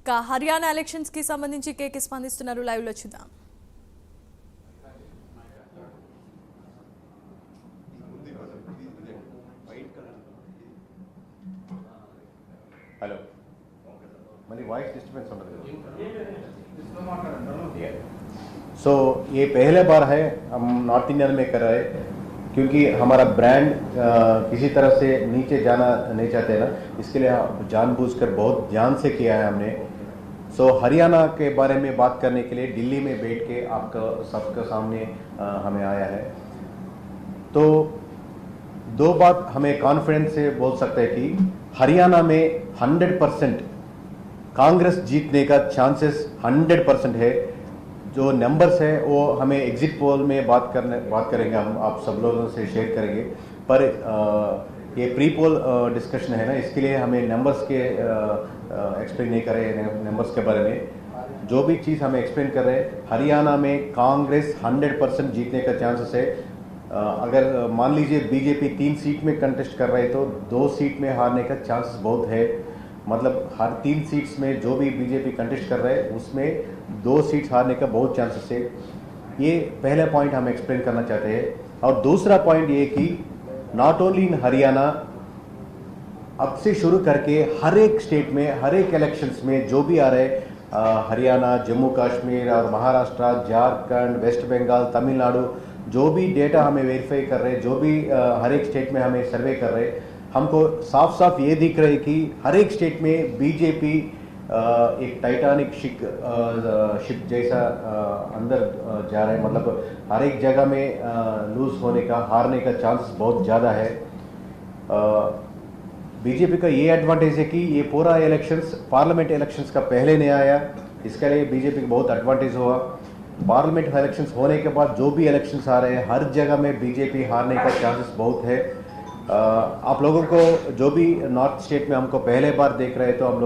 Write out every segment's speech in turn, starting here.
ఇక హర్యానా ఎలక్షన్స్ కి సంబంధించి కేకే స్పందిస్తున్నారు, లైవ్ లో చూద్దాం. हेलो मेरी वॉइस डिस्टर्बेंस हो रही है. सो ये पहले बार है हम नॉर्थ इंडिया में कर रहे हैं, क्योंकि हमारा ब्रांड किसी तरह से नीचे जाना नहीं चाहते ना, इसके लिए जानबूझकर बहुत ध्यान से किया है हमने. सो हरियाणा के बारे में बात करने के लिए दिल्ली में बैठ के आपका सबके सामने हमें आया है. तो दो बात हमें कॉन्फिडेंस से बोल सकते हैं कि हरियाणा में 100% कांग्रेस जीतने का चांसेस 100% है. जो नंबर्स है वो हमें एग्जिट पोल में बात करेंगे, हम आप सब लोगों से शेयर करेंगे. पर ये प्री पोल डिस्कशन है ना, इसके लिए हमें नंबर्स के एक्सप्लेन नहीं कर रहे हैं. नंबर्स के बारे में जो भी चीज़ हमें एक्सप्लेन कर रहे हैं, हरियाणा में कांग्रेस 100% जीतने का चांसेस है. अगर मान लीजिए बीजेपी 3 सीट में कंटेस्ट कर रहे हैं तो 2 सीट में हारने का चांसेस बहुत है. मतलब हर 3 सीट्स में जो भी बीजेपी कंटेस्ट कर रहे हैं उसमें 2 सीट हारने का बहुत चांसेस है. ये पहला पॉइंट हम एक्सप्लेन करना चाहते हैं. और दूसरा पॉइंट ये कि नॉट ओनली इन हरियाणा, अब से शुरू करके हर एक स्टेट में हर एक इलेक्शंस में जो भी आ रहे हरियाणा, जम्मू कश्मीर और महाराष्ट्र, झारखंड, वेस्ट बंगाल, तमिलनाडु, जो भी डेटा हमें वेरीफाई कर रहे हैं, जो भी हर एक स्टेट में हमें सर्वे कर रहे हैं, हमको साफ साफ ये दिख रहा है कि हर एक स्टेट में बीजेपी एक टाइटैनिक शिप जैसा अंदर जा रहा है. मतलब हर एक जगह में लूज होने का, हारने का चांस बहुत ज़्यादा है. बीजेपी का ये एडवांटेज है कि ये पूरा इलेक्शंस पार्लियामेंट इलेक्शंस का पहले नहीं आया, इसके लिए बीजेपी को बहुत एडवांटेज हुआ. पार्लियामेंट इलेक्शंस होने के बाद जो भी इलेक्शंस आ रहे हैं हर जगह में बीजेपी हारने का चांसेस बहुत है. आप लोगों को जो भी नॉर्थ स्टेट में हमको पहले बार देख रहे हैं तो आप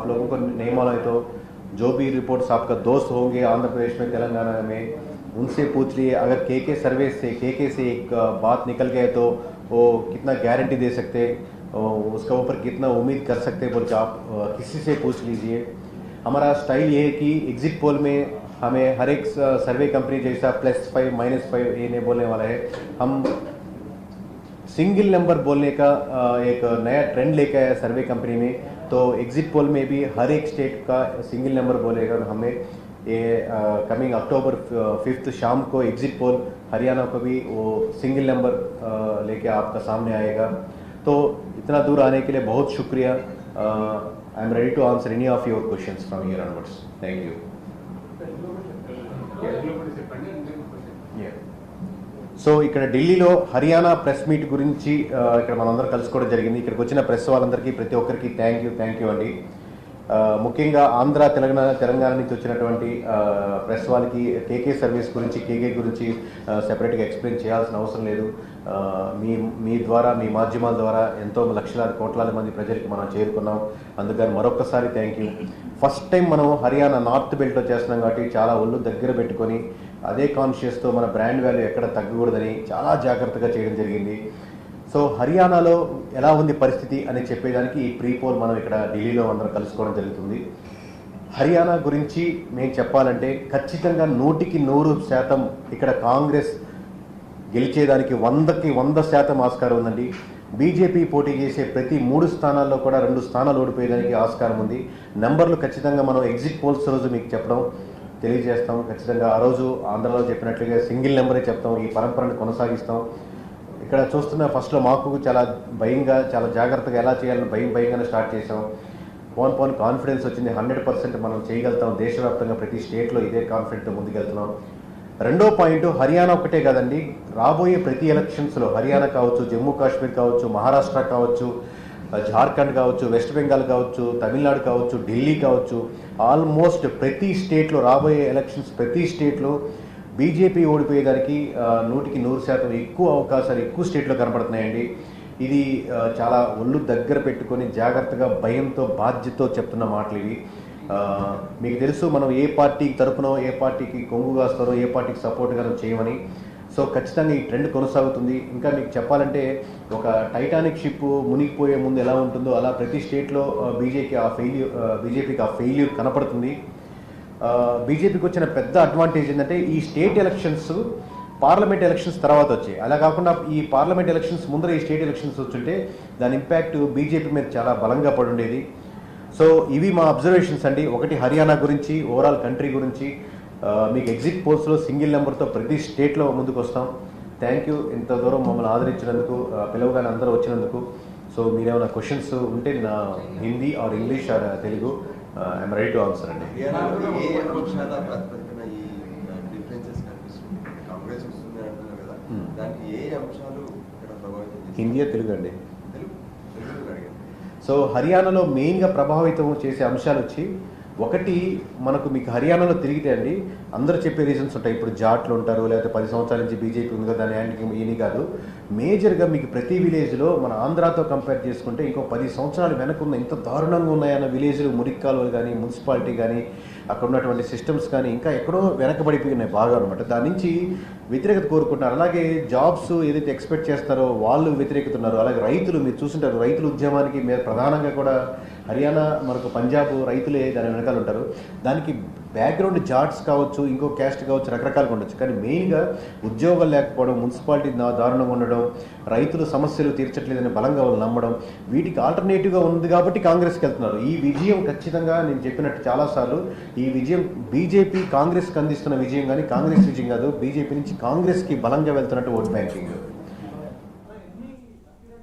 लोगों को नहीं मालूम है तो जो भी रिपोर्ट्स आपका दोस्त होंगे आंध्र प्रदेश में, तेलंगाना में, उनसे पूछ लिए. अगर केके सर्वे से एक बात निकल गए तो वो कितना गारंटी दे सकते, उसका ऊपर कितना उम्मीद कर सकते बोल के आप किसी से पूछ लीजिए. हमारा स्टाइल ये है कि एग्जिट पोल में हमें हर एक सर्वे कंपनी जैसा +5 -5 ये नहीं बोलने वाला है. हम सिंगल नंबर बोलने का एक नया ट्रेंड लेके आया सर्वे कंपनी में. तो एग्जिट पोल में भी हर एक स्टेट का सिंगल नंबर बोलेगा. हमें ये कमिंग अक्टूबर 5 शाम को एग्जिट पोल हरियाणा को भी वो सिंगल नंबर लेके आपका सामने आएगा. तो इतना दूर आने के लिए बहुत शुक्रिया. I am ready to answer any of your questions from here onwards. Thank you. So ఇక్కడ ఢిల్లీలో హర్యానా ప్రెస్ మీట్ గురించి ఇక్కడ మనందరం కలుసుకోవడం జరిగింది. ఇక్కడికి వచ్చిన ప్రెస్ వాళ్ళందరికీ ప్రతి ఒక్కరికి థ్యాంక్ యూ అండి. ముఖ్యంగా ఆంధ్ర, తెలంగాణ నుంచి వచ్చినటువంటి ప్రెస్ వాళ్ళకి కేకే సర్వీస్ గురించి, కేకే గురించి సెపరేట్గా ఎక్స్ప్లెయిన్ చేయాల్సిన అవసరం లేదు. మీ ద్వారా, మీ మాధ్యమాల ద్వారా ఎంతో లక్షలాది కోట్లాది మంది ప్రజలకి మనం చేరుకున్నాం. అందుకని మరొకసారి థ్యాంక్ యూ. ఫస్ట్ టైం మనం హర్యానా నార్త్ బెల్ట్లో చేస్తున్నాం కాబట్టి చాలా ఒళ్ళు దగ్గర పెట్టుకొని అదే కాన్షియస్తో మన బ్రాండ్ వాల్యూ ఎక్కడ తగ్గకూడదని చాలా జాగ్రత్తగా చేయడం జరిగింది. సో హర్యానాలో ఎలా ఉంది పరిస్థితి అని చెప్పేదానికి ఈ ప్రీ పోల్ మనం ఇక్కడ ఢిల్లీలో అందరం కలుసుకోవడం జరుగుతుంది. హర్యానా గురించి మేము చెప్పాలంటే ఖచ్చితంగా 100కి 100% ఇక్కడ కాంగ్రెస్ గెలిచేదానికి 100కి 100% ఆస్కారం ఉందండి. బీజేపీ పోటీ చేసే ప్రతి 3 స్థానాల్లో కూడా 2 స్థానాలు ఓడిపోయేదానికి ఆస్కారం ఉంది. నెంబర్లు ఖచ్చితంగా మనం ఎగ్జిట్ పోల్స్ రోజు మీకు చెప్పడం తెలియజేస్తాం. ఖచ్చితంగా ఆ రోజు ఆంధ్రలో చెప్పినట్లుగా సింగిల్ నెంబరే చెప్తాం. ఈ పరంపరను కొనసాగిస్తాం. ఇక్కడ చూస్తున్న ఫస్ట్లో మాకు చాలా భయంగా, చాలా జాగ్రత్తగా ఎలా చేయాలని భయంగానే స్టార్ట్ చేసాం. పోన్ కాన్ఫిడెన్స్ వచ్చింది. 100% మనం చేయగలుగుతాం. దేశవ్యాప్తంగా ప్రతి స్టేట్లో ఇదే కాన్ఫిడెంట్తో ముందుకెళ్తున్నాం. రెండో పాయింట్, హర్యానా ఒకటే కాదండి, రాబోయే ప్రతి ఎలక్షన్స్లో హర్యానా కావచ్చు, జమ్మూ కాశ్మీర్ కావచ్చు, మహారాష్ట్ర కావచ్చు, झारखंड కావచ్చు, వెస్ట్ బెంగాల్ కావచ్చు, తమిళనాడు కావచ్చు, ఢిల్లీ కావచ్చు, ఆల్మోస్ట్ ప్రతి స్టేట్లో రాబోయే ఎలక్షన్స్ ప్రతి స్టేట్లో బీజేపీ ఓడిపోయేదానికి 100కి 100% ఎక్కువ అవకాశాలు ఎక్కువ స్టేట్లో కనపడుతున్నాయండి. ఇది చాలా ఒళ్ళు దగ్గర పెట్టుకొని జాగ్రత్తగా భయంతో బాధ్యతతో చెప్తున్న మాటలు ఇవి. మీకు తెలుసు మనం ఏ పార్టీకి తరపునో, ఏ పార్టీకి కొంగు కాస్తారో, ఏ పార్టీకి సపోర్ట్గానో చేయమని. సో ఖచ్చితంగా ఈ ట్రెండ్ కొనసాగుతుంది. ఇంకా మీకు చెప్పాలంటే ఒక టైటానిక్ షిప్ మునిగిపోయే ముందు ఎలా ఉంటుందో అలా ప్రతి స్టేట్లో బీజేపీకి ఆ ఫెయిల్యూర్ కనపడుతుంది. బీజేపీకి వచ్చిన పెద్ద అడ్వాంటేజ్ ఏంటంటే ఈ స్టేట్ ఎలక్షన్స్ పార్లమెంట్ ఎలక్షన్స్ తర్వాత వచ్చాయి. అలా కాకుండా ఈ పార్లమెంట్ ఎలక్షన్స్ ముందర ఈ స్టేట్ ఎలక్షన్స్ వచ్చుంటే దాని ఇంపాక్ట్ బీజేపీ మీద చాలా బలంగా పడి ఉండేది. సో ఇవి మా అబ్జర్వేషన్స్ అండి. ఒకటి హర్యానా గురించి, ఓవరాల్ కంట్రీ గురించి. మీకు ఎగ్జిట్ పోల్స్లో సింగిల్ నెంబర్తో ప్రతి స్టేట్లో ముందుకు వస్తాం. థ్యాంక్ యూ ఇంత దూరం మమ్మల్ని ఆదరించినందుకు, పిలవగానే అందరూ వచ్చినందుకు. సో మీరేమైనా క్వశ్చన్స్ ఉంటే నా Hindi or English or Telugu I'm ready to answer అండి. హిందీ తెలుగు అండి. సో హర్యానాలో మెయిన్గా ప్రభావితం చేసే అంశాలు వచ్చి, ఒకటి మీకు హర్యానాలో తిరిగితే అండి అందరూ చెప్పే రీజన్స్ ఉంటాయి. ఇప్పుడు జాట్లు ఉంటారు, లేకపోతే 10 సంవత్సరాల నుంచి బీజేపీ ఉంది కదా దాని యాంటీ ఈయన కాదు. మేజర్గా మీకు ప్రతి విలేజ్లో మన ఆంధ్రాతో కంపేర్ చేసుకుంటే ఇంకో 10 సంవత్సరాలు వెనకున్న ఇంత దారుణంగా ఉన్నాయన్న విలేజ్లు, మురిక్కాలువలు కానీ, మున్సిపాలిటీ కానీ, అక్కడ ఉన్నటువంటి సిస్టమ్స్ కానీ ఇంకా ఎక్కడో వెనకబడిపోయినాయి బాగా అనమాట. దాని నుంచి వ్యతిరేకత కోరుకుంటున్నారు. అలాగే జాబ్స్ ఏదైతే ఎక్స్పెక్ట్ చేస్తారో వాళ్ళు వ్యతిరేకతున్నారు. అలాగే రైతులు మీరు చూస్తుంటారు, రైతుల ఉద్యమానికి ప్రధానంగా కూడా హర్యానా, మనకు పంజాబ్ రైతులే దాని వెనకాల ఉంటారు. దానికి బ్యాక్గ్రౌండ్ జాట్స్ కావచ్చు, ఇంకో క్యాస్ట్ కావచ్చు, రకరకాలుగా ఉండొచ్చు. కానీ మెయిన్గా ఉద్యోగాలు లేకపోవడం, మున్సిపాలిటీ దారుణంగా ఉండడం, రైతుల సమస్యలు తీర్చట్లేదని బలంగా వాళ్ళు నమ్మడం, వీటికి ఆల్టర్నేటివ్గా ఉంది కాబట్టి కాంగ్రెస్కి వెళ్తున్నారు. ఈ విజయం ఖచ్చితంగా నేను చెప్పినట్టు చాలాసార్లు ఈ విజయం బీజేపీ కాంగ్రెస్కి అందిస్తున్న విజయం కానీ కాంగ్రెస్ విజయం కాదు. బీజేపీ నుంచి కాంగ్రెస్కి బలంగా వెళ్తున్నట్టు ఓట్ బ్యాంకింగ్.